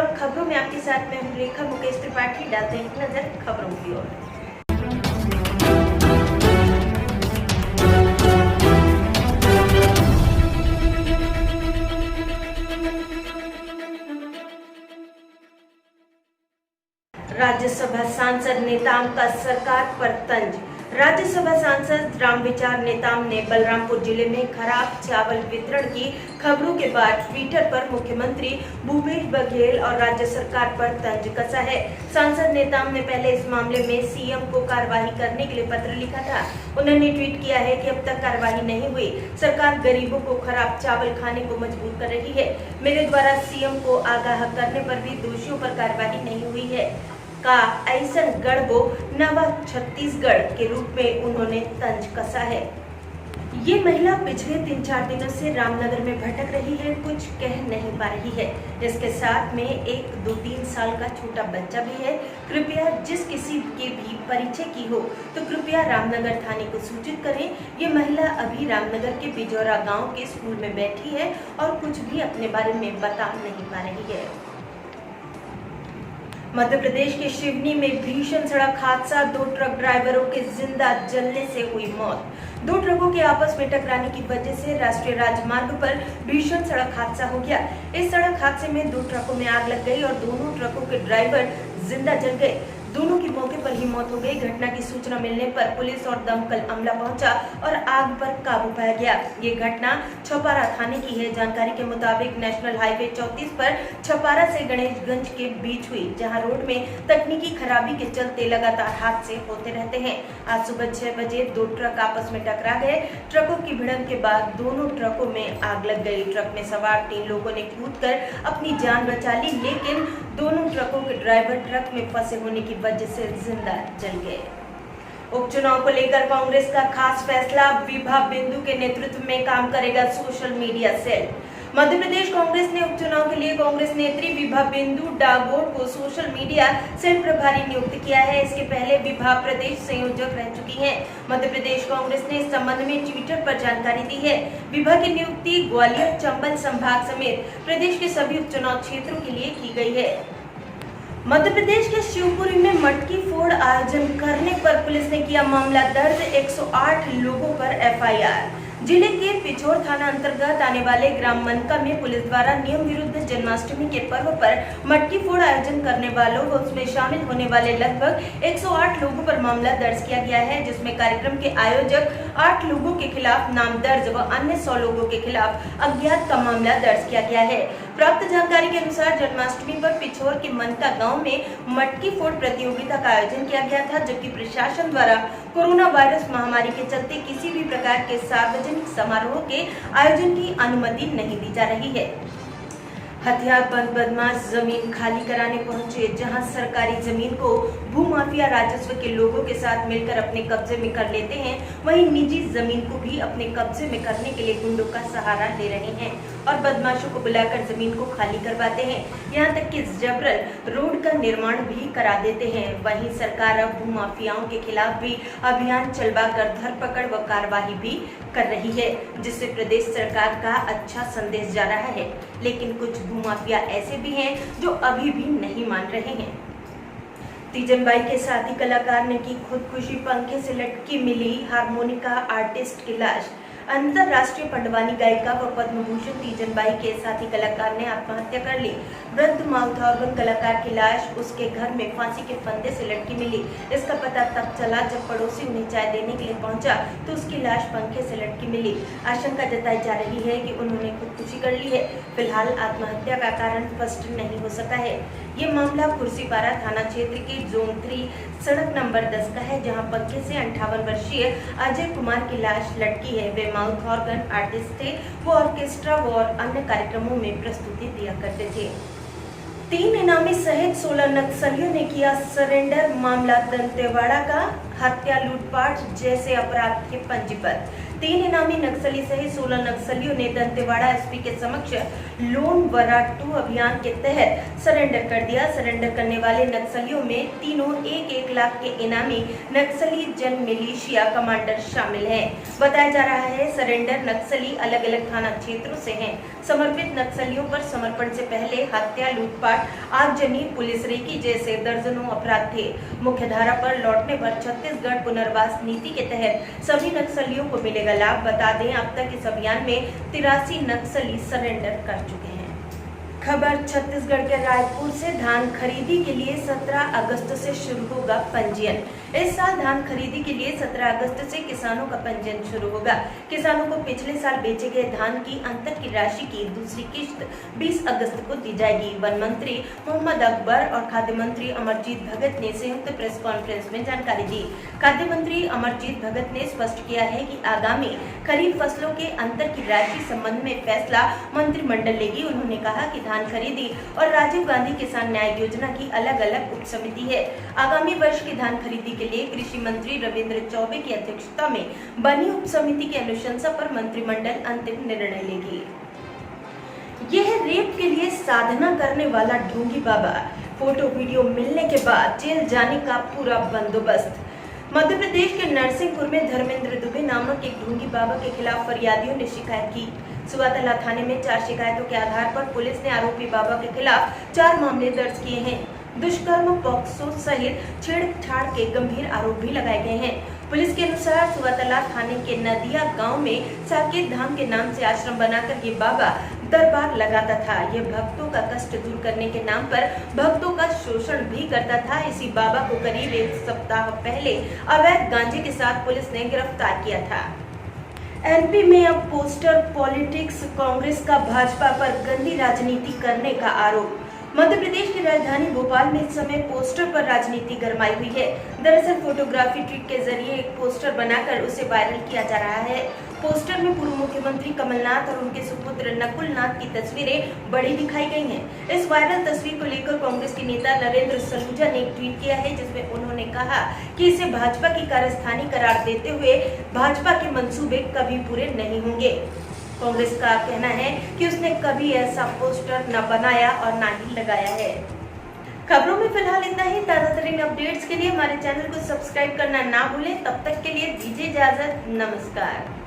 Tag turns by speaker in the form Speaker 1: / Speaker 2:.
Speaker 1: और खबरों में आपके साथ मैं हूं रेखा मुकेश त्रिपाठी। डालते हैं एक नजर खबरों की ओर। राज्यसभा सांसद नेताम का सरकार पर तंज। राज्यसभा सांसद रामविचार नेताम ने बलरामपुर जिले में खराब चावल वितरण की खबरों के बाद ट्विटर पर मुख्यमंत्री भूपेश बघेल और राज्य सरकार पर तंज कसा है। सांसद नेताम ने पहले इस मामले में सीएम को कार्रवाई करने के लिए पत्र लिखा था। उन्होंने ट्वीट किया है कि अब तक कार्रवाई नहीं हुई, सरकार गरीबों को खराब चावल खाने को मजबूर कर रही है। मेरे द्वारा सीएम को आगाह करने पर भी दोषियों पर कार्रवाई नहीं हुई है का ऐसन गढ़बो नवा छत्तीसगढ़ के रूप में उन्होंने तंज कसा है। ये महिला पिछले 3-4 दिनों से रामनगर में भटक रही है, कुछ कह नहीं पा रही है। इसके साथ में एक 2-3 साल का छोटा बच्चा भी है। कृपया जिस किसी के भी परिचय की हो तो कृपया रामनगर थाने को सूचित करें। ये महिला अभी रामनगर के बिजौरा गांव के स्कूल में बैठी है और कुछ भी अपने बारे में बता नहीं पा रही है। मध्य प्रदेश के सिवनी में भीषण सड़क हादसा, 2 ट्रक ड्राइवरों के जिंदा जलने से हुई मौत। 2 ट्रकों के आपस में टकराने की वजह से राष्ट्रीय राजमार्ग पर भीषण सड़क हादसा हो गया। इस सड़क हादसे में 2 ट्रकों में आग लग गई और दोनों ट्रकों के ड्राइवर जिंदा जल गए। दोनों की मौके पर ही मौत हो गई। घटना की सूचना मिलने पर पुलिस और दमकल अमला पहुंचा और आग पर काबू पाया गया। ये घटना छपारा थाने की है। जानकारी के मुताबिक नेशनल हाईवे 34 पर छपारा से गणेशगंज के बीच हुई, जहां रोड में तकनीकी खराबी के चलते लगातार हादसे होते रहते हैं। आज सुबह 6 बजे 2 ट्रक आपस में टकरा गए। ट्रकों की भिड़ंत के बाद दोनों ट्रकों में आग लग गई। ट्रक में सवार 3 लोगों ने कूदकर अपनी जान बचा ली, लेकिन दोनों ट्रकों के ड्राइवर ट्रक में फंसे होने की वजह से जिंदा जल गए। उपचुनाव को लेकर कांग्रेस का खास फैसला, विभा बिंदु के नेतृत्व में काम करेगा social media cell. Madhya Pradesh Congress ने उपचुनाव के लिए कांग्रेस नेत्री विभा बिंदु डागोर को सोशल मीडिया सेल प्रभारी नियुक्त किया है। इसके पहले विभा प्रदेश संयोजक रह चुकी हैं। मध्य प्रदेश कांग्रेस ने इस संबंध में ट्विटर पर जानकारी दी है। विभा की नियुक्ति ग्वालियर, चंबल संभाग समेत प्रदेश के सभी उपचुनाव क्षेत्रों के लिए की गई है। मध्य प्रदेश के शिवपुरी में मटकी फोड़ आयोजन करने पर पुलिस ने किया मामला दर्ज, 108 लोगों पर एफआईआर। जिले के पिछोर थाना अंतर्गत आने वाले ग्राम मनका में पुलिस द्वारा नियम विरुद्ध जन्माष्टमी के पर्व पर मटकी फोड़ आयोजन करने वालों व उसमें शामिल होने वाले लगभग 108 लोगों पर मामला दर्ज किया गया है, जिसमें कार्यक्रम के आयोजक 8 लोगों के खिलाफ नाम दर्ज व अन्य 100 लोगों के खिलाफ अज्ञात का मामला दर्ज किया गया है। प्राप्त जानकारी के अनुसार जन्माष्टमी पर पिछोर के मनका गाँव में मटकी फोड़ प्रतियोगिता का आयोजन किया गया था, जबकि प्रशासन द्वारा कोरोना वायरस महामारी के चलते किसी भी प्रकार के सार्वजनिक समारोह के आयोजन की अनुमति नहीं दी जा रही है। हथियारबंद बदमाश जमीन खाली कराने पहुंचे, जहां सरकारी जमीन को भूमाफिया राजस्व के लोगों के साथ मिलकर अपने कब्जे में कर लेते हैं, वहीं निजी जमीन को भी अपने कब्जे में करने के लिए गुंडों का सहारा ले रहे हैं और बदमाशों को बुलाकर जमीन को खाली करवाते हैं। यहां तक कि जबरन रोड का निर्माण भी करा देते हैं। वहीं सरकार अब भूमाफियाओं के खिलाफ भी अभियान चलवाकर धरपकड़ व कार्रवाई भी कर रही है, जिससे प्रदेश सरकार का अच्छा संदेश जा रहा है। लेकिन कुछ भूमाफिया ऐसे भी हैं जो अभी भी नहीं मान रहे हैं। तीजन बाई के साथी कलाकार ने की खुदकुशी, पंखे से लटकी मिली हारमोनिका आर्टिस्ट की लाश। अंतरराष्ट्रीय पंडवानी गायिका व पद्म भूषण तीजन बाई के साथी कलाकार ने आत्महत्या कर ली। वृद्ध माउथ ऑर्गन कलाकार की लाश उसके घर में फांसी के फंदे से लटकी मिली। इसका पता तब चला जब पड़ोसी उन्हें चाय देने के लिए पहुंचा तो उसकी लाश पंखे से लटकी मिली। आशंका जताई जा रही है कि उन्होंने खुदकुशी कर ली है। फिलहाल आत्महत्या का कारण स्पष्ट नहीं हो सका है। ये मामला खुर्सीपारा थाना क्षेत्र के जोन 3 सड़क नंबर 10 का है, जहां पंखे से 58 वर्षीय अजय कुमार की लाश लटकी है। वे माउथ ऑर्गन आर्टिस्ट थे। वो ऑर्केस्ट्रा और अन्य कार्यक्रमों में प्रस्तुति दिया करते थे। 3 इनामी सहित 16 नक्सलियों ने किया सरेंडर। मामला दंतेवाड़ा का, हत्या लूटपाट जैसे अपराध थे पंजीबद्ध। 3 इनामी नक्सली सहित 16 नक्सलियों ने दंतेवाड़ा एसपी के समक्ष लोन वराट 2 अभियान के तहत सरेंडर कर दिया। सरेंडर करने वाले नक्सलियों में तीनों 1-1 लाख के इनामी नक्सली जन मिलिशिया कमांडर शामिल हैं। बताया जा रहा है सरेंडर नक्सली अलग अलग थाना क्षेत्रों से हैं। समर्पित नक्सलियों पर समर्पण से पहले हत्या, लूटपाट, आगजनी, पुलिस रेकी जैसे दर्जनों अपराध थे। मुख्य धारा पर लौटने पर छत्तीसगढ़ पुनर्वास नीति के तहत सभी नक्सलियों को मिलेगा लाभ। बता दें अब तक इस अभियान में 83 नक्सली सरेंडर कर चुके हैं। खबर छत्तीसगढ़ के रायपुर से। धान खरीदी के लिए 17 अगस्त से शुरू होगा पंजीयन। इस साल धान खरीदी के लिए 17 अगस्त से किसानों का पंजीयन शुरू होगा। किसानों को पिछले साल बेचे गए धान की अंतर की राशि की दूसरी किश्त 20 अगस्त को दी जाएगी। वन मंत्री मोहम्मद अकबर और खाद्य मंत्री अमरजीत भगत ने संयुक्त प्रेस कॉन्फ्रेंस में जानकारी दी। खाद्य मंत्री अमरजीत भगत ने स्पष्ट किया है कि आगामी खरीफ फसलों के अंतर की राशि संबंध में फैसला मंत्रिमंडल लेगी। उन्होंने कहा कि धान खरीदी और राजीव गांधी किसान न्याय योजना की अलग अलग उप समिति है। आगामी वर्ष की धान खरीदी के लिए कृषि मंत्री रविंद्र चौबे की अध्यक्षता में बनी उप समिति की अनुशंसा पर मंत्रिमंडल अंतिम निर्णय लेगी। यह रेप के लिए साधना करने वाला ढोंगी बाबा, फोटो वीडियो मिलने के बाद जेल जाने का पूरा बंदोबस्त। मध्य प्रदेश के नरसिंहपुर में धर्मेंद्र दुबे नामक एक ढोंगी बाबा के खिलाफ फरियादियों ने शिकायत की। सुवातला थाने में 4 शिकायतों के आधार पर पुलिस ने आरोपी बाबा के खिलाफ 4 मामले दर्ज किए हैं। दुष्कर्म, पॉक्सो सहित छेड़छाड़ के गंभीर आरोप भी लगाए गए हैं। पुलिस के अनुसार सुवातला थाने के नदिया गांव में साकेत धाम के नाम से आश्रम बनाकर ये बाबा दरबार लगाता था। ये भक्तों का कष्ट दूर करने के नाम पर भक्तों का शोषण भी करता था। इसी बाबा को करीब 1 सप्ताह पहले अवैध गांजे के साथ पुलिस ने गिरफ्तार किया था। एमपी में अब पोस्टर पॉलिटिक्स, कांग्रेस का भाजपा पर गंदी राजनीति करने का आरोप। मध्य प्रदेश की राजधानी भोपाल में इस समय पोस्टर पर राजनीति गरमाई हुई है। दरअसल फोटोग्राफी ट्रिक के जरिए एक पोस्टर बनाकर उसे वायरल किया जा रहा है। पोस्टर में पूर्व मुख्यमंत्री कमलनाथ और उनके सुपुत्र नकुल नाथ की तस्वीरें बड़ी दिखाई गई हैं। इस वायरल तस्वीर को लेकर कांग्रेस के नेता नरेंद्र सलूजा ने एक ट्वीट किया है, जिसमें उन्होंने कहा कि इसे भाजपा की कारस्तानी करार देते हुए भाजपा के मंसूबे कभी पूरे नहीं होंगे। कांग्रेस का कहना है कि उसने कभी ऐसा पोस्टर न बनाया और न ही लगाया है। खबरों में फिलहाल इतना ही। ताजा तरीन अपडेट्स के लिए हमारे चैनल को सब्सक्राइब करना ना भूलें। तब तक के लिए दीजिए इजाजत। नमस्कार।